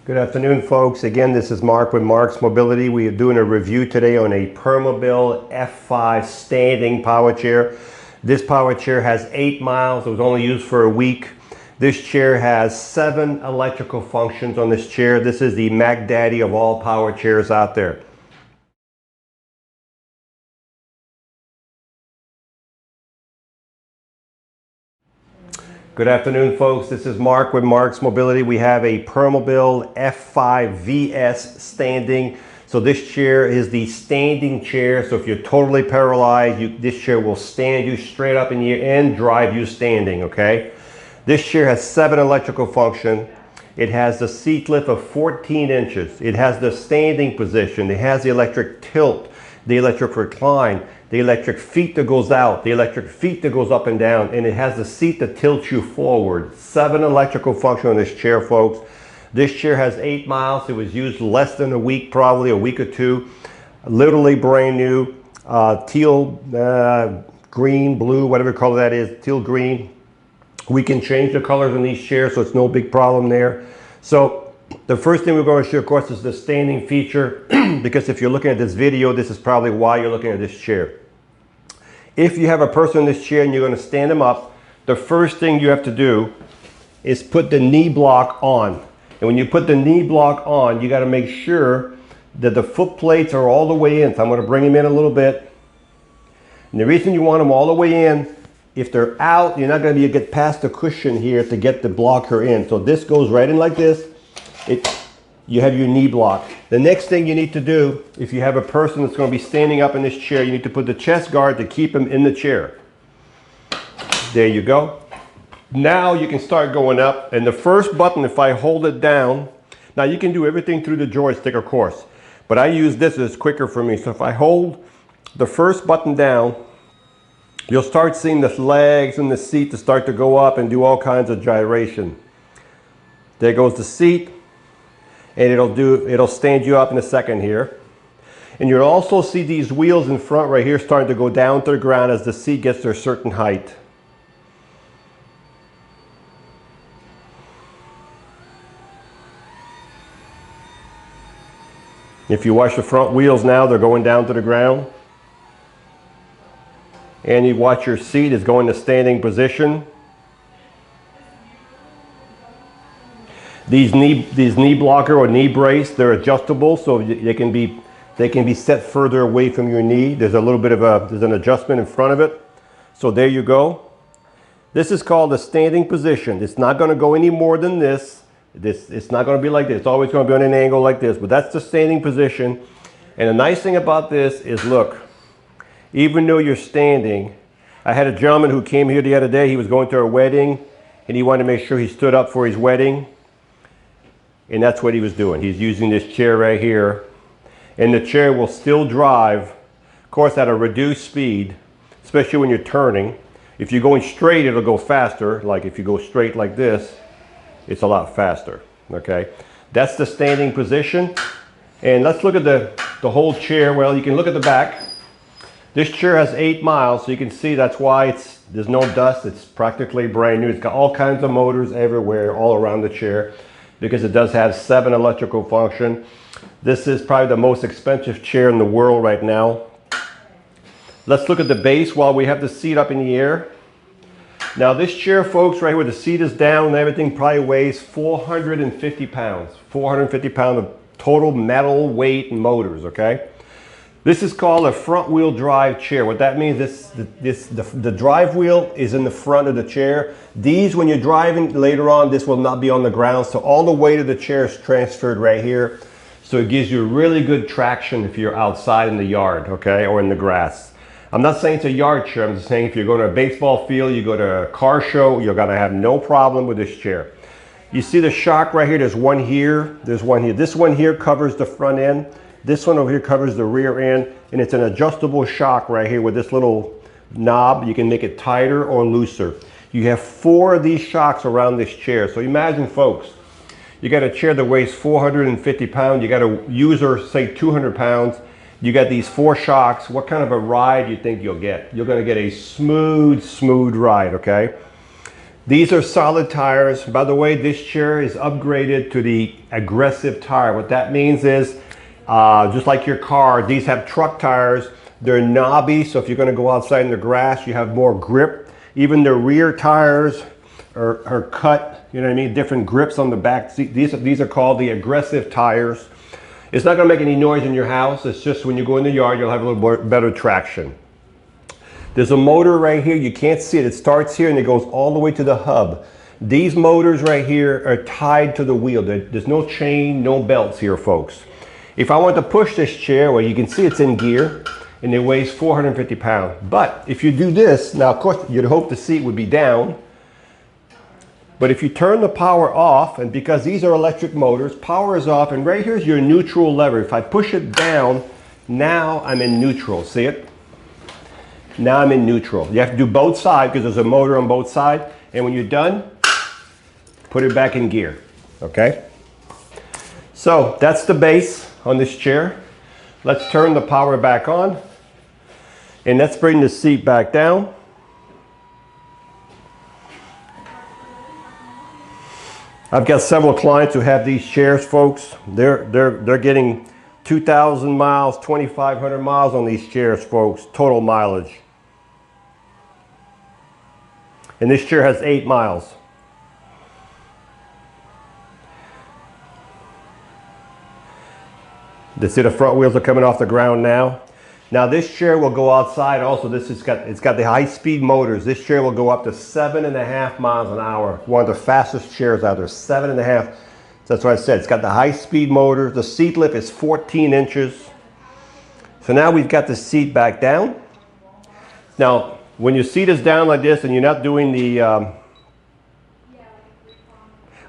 Good afternoon, folks. Again, this is Marc with Marcs Mobility. We are doing a review today on a Permobil F5 standing power chair. This power chair has 8 miles. It was only used for a week. This chair has 7 electrical functions on this chair. This is the Mac Daddy of all power chairs out there. Good afternoon, folks. This is Marc with Marcs Mobility. We have a Permobil F5 VS standing. So this chair is the standing chair. So if you're totally paralyzed, this chair will stand you straight up in the air and drive you standing, okay? This chair has 7 electrical functions. It has the seat lift of 14 inches. It has the standing position. It has the electric tilt, the electric recline, the electric feet that goes out, the electric feet that goes up and down, and it has the seat that tilts you forward. 7 electrical functions on this chair, folks. This chair has 8 miles. It was used less than a week, probably a week or two. Literally brand new, teal, green, blue, whatever color that is, teal green. We can change the colors on these chairs, so it's no big problem there. So the first thing we're going to show, of course, is the standing feature, because if you're looking at this video, this is probably why you're looking at this chair. If you have a person in this chair and you're going to stand them up, the first thing you have to do is put the knee block on. And when you put the knee block on, you got to make sure that the foot plates are all the way in. So I'm going to bring them in a little bit. And the reason you want them all the way in, if they're out, you're not going to be able to get past the cushion here to get the blocker in. So this goes right in like this. You have your knee block. The next thing you need to do, if you have a person that's going to be standing up in this chair, you need to put the chest guard to keep them in the chair. There you go. Now you can start going up, and the first button, if I hold it down, now you can do everything through the joystick, of course, but I use this as quicker for me. So if I hold the first button down, you'll start seeing the legs and the seat to start to go up and do all kinds of gyration. There goes the seat. And it'll stand you up in a second here. And you'll also see these wheels in front right here starting to go down to the ground as the seat gets to a certain height. If you watch the front wheels now, they're going down to the ground. And you watch your seat is going to standing position. These knee blocker or knee brace, they're adjustable, so they can be set further away from your knee. There's a little bit of there's an adjustment in front of it. So there you go. This is called a standing position. It's not going to go any more than this. It's not going to be like this. It's always going to be on an angle like this, but that's the standing position. And the nice thing about this is, look, even though you're standing, I had a gentleman who came here the other day. He was going to a wedding, and he wanted to make sure he stood up for his wedding. And that's what he was doing. He's using this chair right here. And the chair will still drive, of course, at a reduced speed, especially when you're turning. If you're going straight, it'll go faster. Like if you go straight like this, it's a lot faster, okay? That's the standing position. And let's look at the whole chair. Well, you can look at the back. This chair has 8 miles, so you can see that's why there's no dust. It's practically brand new. It's got all kinds of motors everywhere, all around the chair, because it does have 7 electrical function. This is probably the most expensive chair in the world right now. Let's look at the base while we have the seat up in the air. Now this chair, folks, right where the seat is down and everything, probably weighs 450 pounds. 450 pounds of total metal weight and motors, okay? This is called a front wheel drive chair. What that means is the drive wheel is in the front of the chair. These, when you're driving later on, this will not be on the ground. So all the weight of the chair is transferred right here. So it gives you really good traction if you're outside in the yard, okay, or in the grass. I'm not saying it's a yard chair. I'm just saying if you're going to a baseball field, you go to a car show, you're going to have no problem with this chair. You see the shock right here? There's one here. There's one here. This one here covers the front end. This one over here covers the rear end, and it's an adjustable shock right here with this little knob. You can make it tighter or looser. You have 4 of these shocks around this chair. So imagine, folks, you got a chair that weighs 450 pounds. You got a user, say 200 pounds. You got these 4 shocks. What kind of a ride do you think you'll get? You're going to get a smooth ride, okay? These are solid tires. By the way, this chair is upgraded to the aggressive tire. What that means is, just like your car, these have truck tires. They're knobby, so if you're going to go outside in the grass, you have more grip. Even the rear tires are cut, you know what I mean? Different grips on the back. These are called the aggressive tires. It's not going to make any noise in your house. It's just when you go in the yard, you'll have a little better traction. There's a motor right here. You can't see it. It starts here and it goes all the way to the hub. These motors right here are tied to the wheel. There's no chain, no belts here, folks. If I want to push this chair, well, you can see it's in gear and it weighs 450 pounds. But if you do this, now of course you'd hope the seat would be down. But if you turn the power off, and because these are electric motors, power is off, and right here's your neutral lever. If I push it down, now I'm in neutral. See it? Now I'm in neutral. You have to do both sides because there's a motor on both sides. And when you're done, put it back in gear. Okay? So that's the base on this chair. Let's turn the power back on. And let's bring the seat back down. I've got several clients who have these chairs, folks. They're getting 2,000 miles, 2,500 miles on these chairs, folks, total mileage. And this chair has 8 miles. See the front wheels are coming off the ground now. Now this chair will go outside also. It's got the high-speed motors. This chair will go up to 7.5 miles an hour. One of the fastest chairs out there, 7.5. That's what I said. It's got the high-speed motor. The seat lift is 14 inches. So now we've got the seat back down. Now, when your seat is down like this and you're not doing the, I'm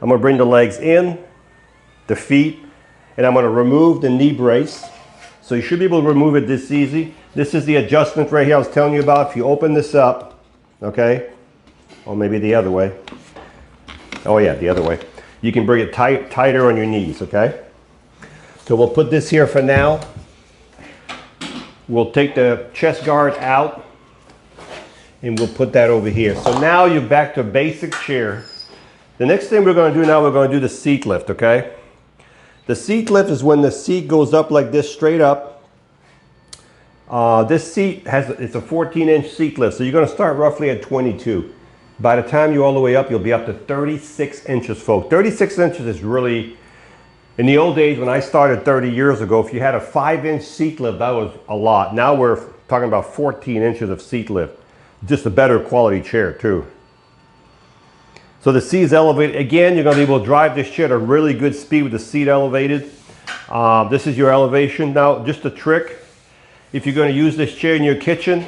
going to bring the legs in, the feet, and I'm going to remove the knee brace. So you should be able to remove it this easy. This is the adjustment right here I was telling you about. If you open this up, okay, or maybe the other way. Oh yeah, the other way. You can bring it tighter on your knees, okay? So we'll put this here for now. We'll take the chest guard out and we'll put that over here. So now you're back to a basic chair. The next thing we're going to do now, we're going to do the seat lift, okay? The seat lift is when the seat goes up like this, straight up. This seat it's a 14-inch seat lift, so you're going to start roughly at 22. By the time you're all the way up, you'll be up to 36 inches, folks. 36 inches is really, in the old days when I started 30 years ago, if you had a 5-inch seat lift, that was a lot. Now we're talking about 14 inches of seat lift. Just a better quality chair too. So the seat is elevated. Again, you're going to be able to drive this chair at a really good speed with the seat elevated. This is your elevation. Now, just a trick. If you're going to use this chair in your kitchen,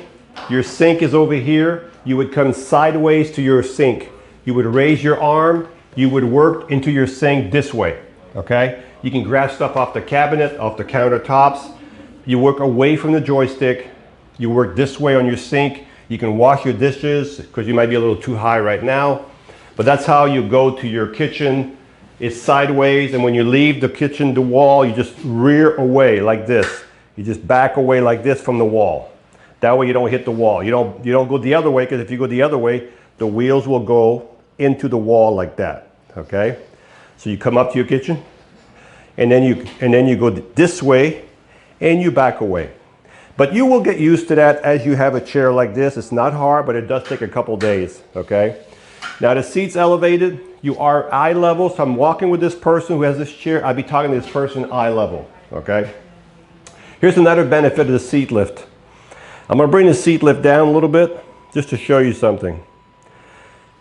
your sink is over here. You would come sideways to your sink. You would raise your arm. You would work into your sink this way. Okay? You can grab stuff off the cabinet, off the countertops. You work away from the joystick. You work this way on your sink. You can wash your dishes because you might be a little too high right now. But that's how you go to your kitchen. It's sideways, and when you leave the kitchen, the wall, you just rear away like this. You just back away like this from the wall. That way you don't hit the wall. You don't go the other way, because if you go the other way, the wheels will go into the wall like that. Okay? So you come up to your kitchen, and then you go this way, and you back away. But you will get used to that as you have a chair like this. It's not hard, but it does take a couple days. Okay? Now the seat's elevated, you are eye level, so I'm walking with this person who has this chair, I'd be talking to this person eye level, okay? Here's another benefit of the seat lift. I'm going to bring the seat lift down a little bit, just to show you something.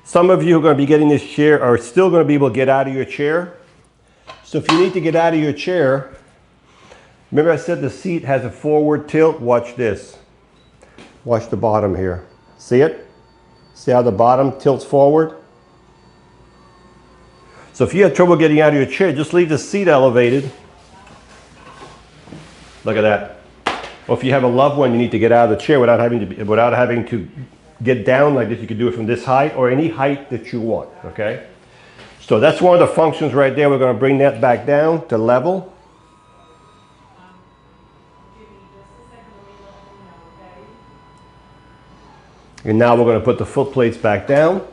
Some of you who are going to be getting this chair are still going to be able to get out of your chair. So if you need to get out of your chair, remember I said the seat has a forward tilt? Watch this. Watch the bottom here. See it? See how the bottom tilts forward? So if you have trouble getting out of your chair, just leave the seat elevated. Look at that. Or if you have a loved one, you need to get out of the chair without having to get down like this. You can do it from this height or any height that you want, okay? So that's one of the functions right there. We're going to bring that back down to level. And now we're going to put the foot plates back down.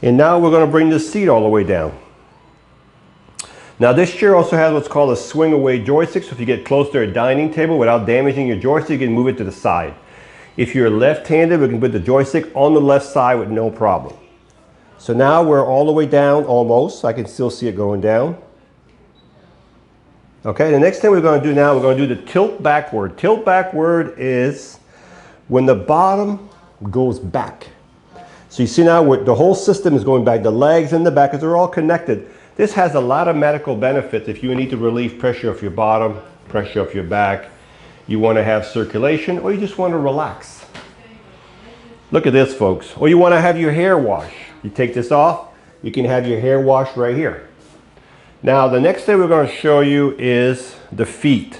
And now we're going to bring this seat all the way down. Now this chair also has what's called a swing away joystick, so if you get close to a dining table without damaging your joystick, you can move it to the side. If you're left-handed, we can put the joystick on the left side with no problem. So now we're all the way down almost. I can still see it going down. Okay, the next thing we're going to do now, we're going to do the tilt backward. Tilt backward is when the bottom goes back. So you see now the whole system is going back, the legs and the back, because they're all connected. This has a lot of medical benefits if you need to relieve pressure off your bottom, pressure off your back, you want to have circulation, or you just want to relax. Look at this, folks. Or you want to have your hair washed. You take this off, you can have your hair washed right here. Now the next thing we're going to show you is the feet.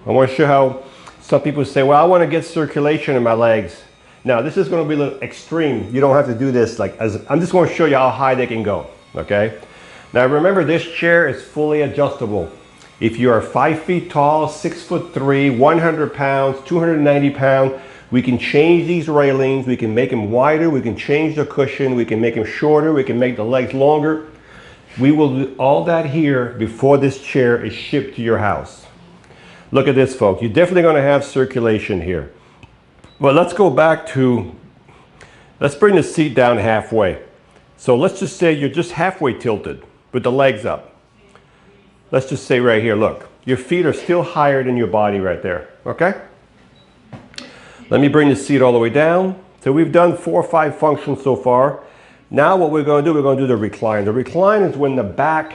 I want to show how some people say, well, I want to get circulation in my legs. Now this is going to be a little extreme. You don't have to do this I'm just going to show you how high they can go. Okay. Now remember, this chair is fully adjustable. If you are 5 feet tall, 6'3", 100 pounds, 290 pounds, we can change these railings. We can make them wider. We can change the cushion. We can make them shorter. We can make the legs longer. We will do all that here before this chair is shipped to your house. Look at this, folks. You're definitely going to have circulation here. But let's go back to, let's bring the seat down halfway. So let's just say you're just halfway tilted with the legs up. Let's just say right here, look, your feet are still higher than your body right there, okay? Let me bring the seat all the way down. So we've done 4 or 5 functions so far. Now what we're going to do, we're going to do the recline. The recline is when the back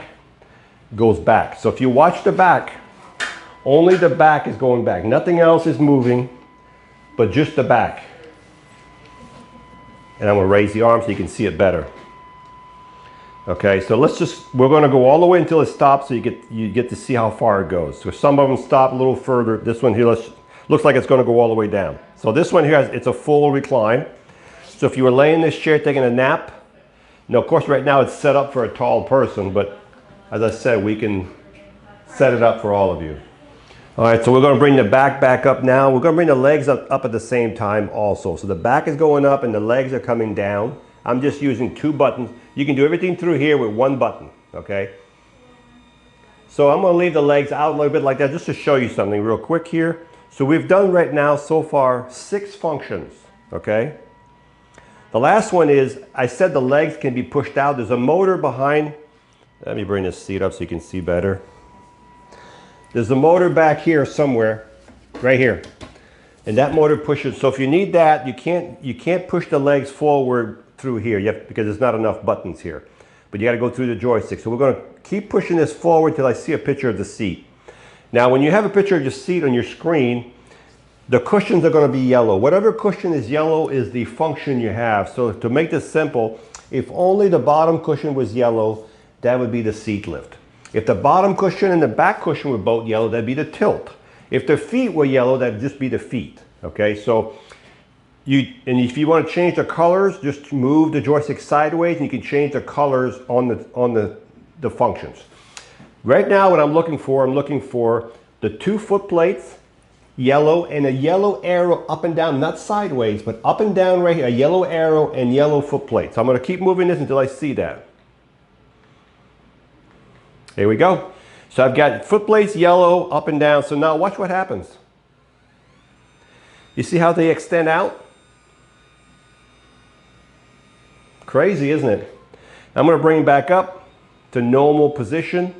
goes back. So if you watch the back, only the back is going back. Nothing else is moving, but just the back. And I'm going to raise the arm so you can see it better. Okay, so we're going to go all the way until it stops so you get to see how far it goes. So some of them stop a little further. This one here looks like it's going to go all the way down. So this one here, it's a full recline. So if you were laying in this chair taking a nap, now of course right now it's set up for a tall person, but as I said, we can set it up for all of you. All right, so we're going to bring the back up now. We're going to bring the legs up at the same time also. So the back is going up and the legs are coming down. I'm just using 2 buttons. You can do everything through here with 1 button, okay? So I'm going to leave the legs out a little bit like that just to show you something real quick here. So we've done right now so far 6 functions, okay? The last one is, I said the legs can be pushed out. There's a motor behind. Let me bring this seat up so you can see better. There's a motor back here somewhere, right here. And that motor pushes, so if you need that, you can't push the legs forward through here because there's not enough buttons here. But you got to go through the joystick. So we're going to keep pushing this forward till I see a picture of the seat. Now when you have a picture of your seat on your screen, the cushions are going to be yellow. Whatever cushion is yellow is the function you have. So to make this simple, if only the bottom cushion was yellow, that would be the seat lift. If the bottom cushion and the back cushion were both yellow, that'd be the tilt. If the feet were yellow, that'd just be the feet. Okay, so if you want to change the colors, just move the joystick sideways and you can change the colors on the functions. Right now what I'm looking for the 2 foot plates, yellow, and a yellow arrow up and down, not sideways, but up and down right here, a yellow arrow and yellow foot plates. So I'm going to keep moving this until I see that. Here we go. So I've got foot plates yellow, up and down. So now watch what happens. You see how they extend out? Crazy, isn't it? I'm going to bring it back up to normal position.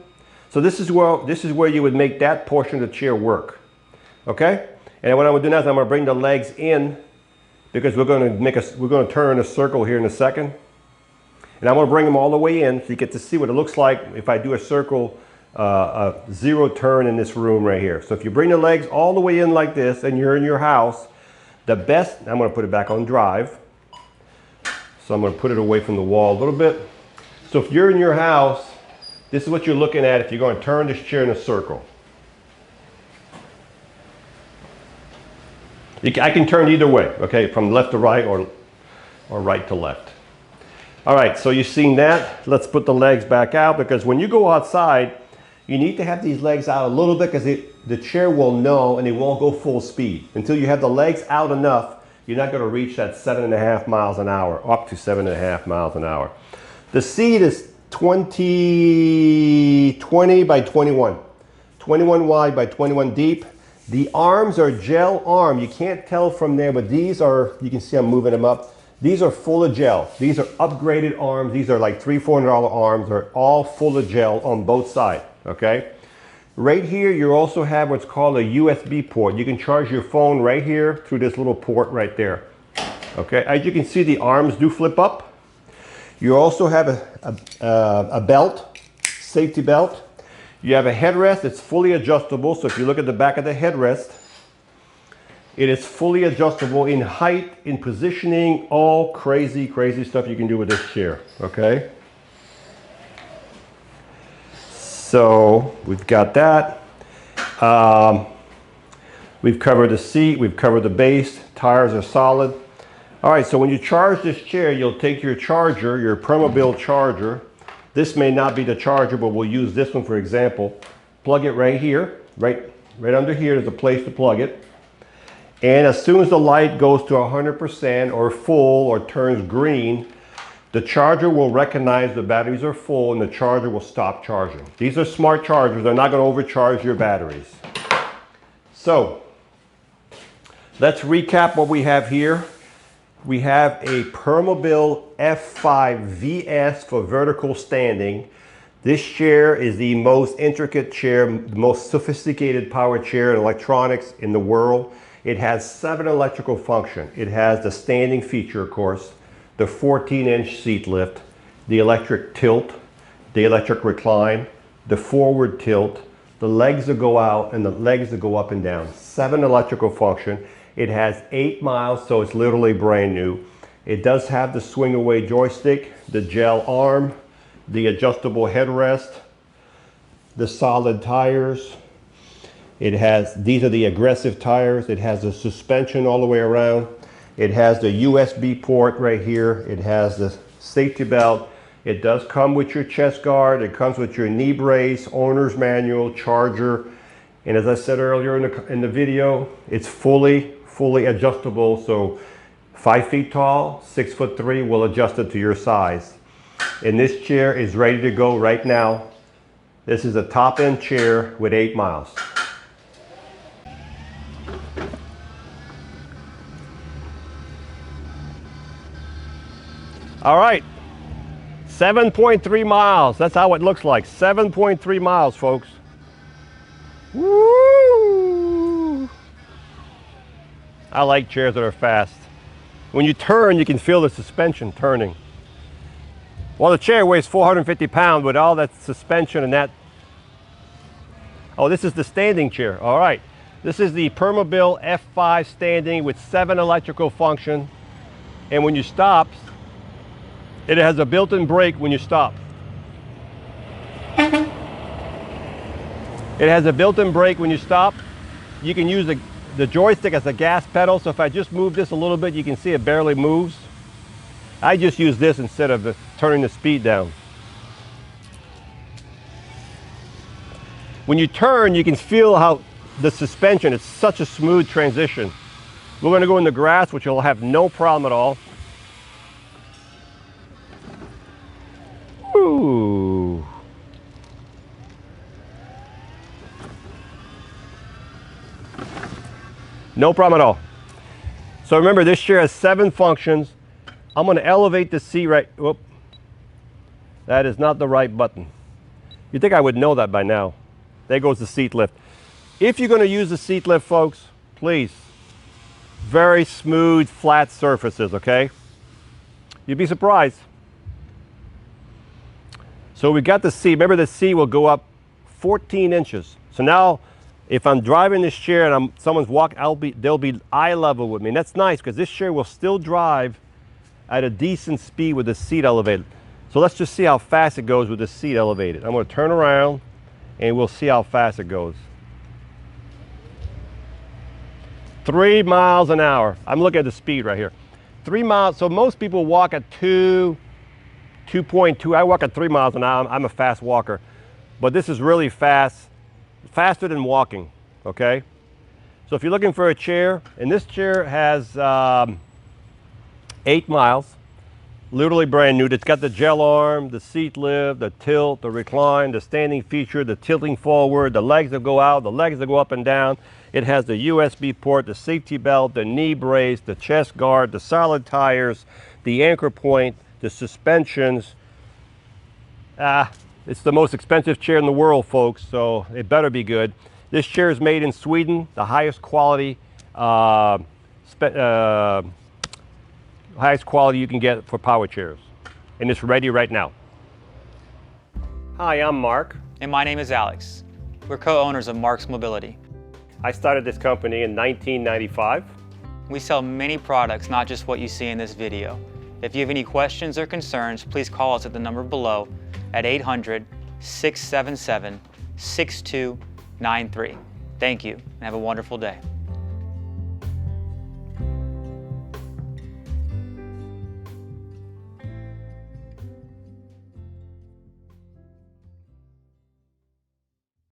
So this is where you would make that portion of the chair work. Okay? And what I'm going to do now is I'm going to bring the legs in because we're going to turn a circle here in a second. And I'm going to bring them all the way in so you get to see what it looks like if I do a circle, a 0 turn in this room right here. So if you bring the legs all the way in like this and you're in your house, I'm going to put it back on drive. So I'm going to put it away from the wall a little bit. So if you're in your house, this is what you're looking at if you're going to turn this chair in a circle. I can turn either way, okay, from left to right or right to left. All right, so you've seen that. Let's put the legs back out because when you go outside, you need to have these legs out a little bit because the chair will know and it won't go full speed. Until you have the legs out enough, you're not going to reach that 7.5 miles an hour, up to 7.5 miles an hour. The seat is 20 by 21. 21 wide by 21 deep. The arms are gel arm. You can't tell from there, but these are, you can see I'm moving them up. These are full of gel. These are upgraded arms. These are like $300-$400 arms. They're all full of gel on both sides, okay? Right here, you also have what's called a USB port. You can charge your phone right here through this little port right there, okay? As you can see, the arms do flip up. You also have a belt, safety belt. You have a headrest. It's fully adjustable. So if you look at the back of the headrest, it is fully adjustable in height, in positioning, all crazy, crazy stuff you can do with this chair, okay? So we've got that. We've covered the seat, we've covered the base, tires are solid. All right, so when you charge this chair, you'll take your charger, your Permobil charger. This may not be the charger, but we'll use this one for example. Plug it right here, right under here, there's a place to plug it. And as soon as the light goes to 100% or full or turns green, the charger will recognize the batteries are full and the charger will stop charging. These are smart chargers. They're not going to overcharge your batteries. So let's recap what we have here. We have a Permobil F5 VS for vertical standing. This chair is the most intricate chair, the most sophisticated power chair and electronics in the world. It has 7 electrical functions. It has the standing feature, of course, the 14-inch seat lift, the electric tilt, the electric recline, the forward tilt, the legs that go out and the legs that go up and down. 7 electrical functions. It has 8 miles, so it's literally brand new. It does have the swing away joystick, the gel arm, the adjustable headrest, the solid tires. It has, these are the aggressive tires. It has the suspension all the way around. It has the USB port right here. It has the safety belt. It does come with your chest guard. It comes with your knee brace, owner's manual, charger. And as I said earlier in the video, it's fully adjustable. So 5 feet tall, 6'3", will adjust it to your size. And this chair is ready to go right now. This is a top end chair with 8 miles. All right, 7.3 miles. That's how it looks like. 7.3 miles, folks. Woo! I like chairs that are fast. When you turn, you can feel the suspension turning. Well, the chair weighs 450 pounds with all that suspension and that. Oh, this is the standing chair. All right. This is the Permobil F5 standing with 7 electrical functions. And when you stop, it has a built-in brake when you stop. It has a built-in brake when you stop. You can use the joystick as a gas pedal. So if I just move this a little bit, you can see it barely moves. I just use this instead of turning the speed down. When you turn, you can feel how the suspension, it's such a smooth transition. We're going to go in the grass, which you'll have no problem at all. Ooh. No problem at all. So remember, this chair has 7 functions. I'm going to elevate the seat right. Whoop. That is not the right button. You'd think I would know that by now. There goes the seat lift. If you're going to use the seat lift, folks, please, very smooth, flat surfaces, okay? You'd be surprised. So we got the seat. Remember, the seat will go up 14 inches. So now, if I'm driving this chair and someone's walking, they'll be eye level with me. And that's nice because this chair will still drive at a decent speed with the seat elevated. So let's just see how fast it goes with the seat elevated. I'm going to turn around and we'll see how fast it goes. 3 miles an hour. I'm looking at the speed right here. 3 miles. So most people walk at 2.2. I walk at 3 miles an hour. I'm a fast walker. But this is really fast, faster than walking, okay? So if you're looking for a chair, and this chair has 8 miles, literally brand new. It's got the gel arm, the seat lift, the tilt, the recline, the standing feature, the tilting forward, the legs that go out, the legs that go up and down. It has the USB port, the safety belt, the knee brace, the chest guard, the solid tires, the anchor point, the suspensions. It's the most expensive chair in the world, folks, so it better be good. This chair is made in Sweden, the highest quality you can get for power chairs, and it's ready right now. Hi, I'm Marc. And my name is Alex. We're co-owners of Marcs Mobility. I started this company in 1995. We sell many products, not just what you see in this video. If you have any questions or concerns, please call us at the number below at 800-677-6293. Thank you, and have a wonderful day.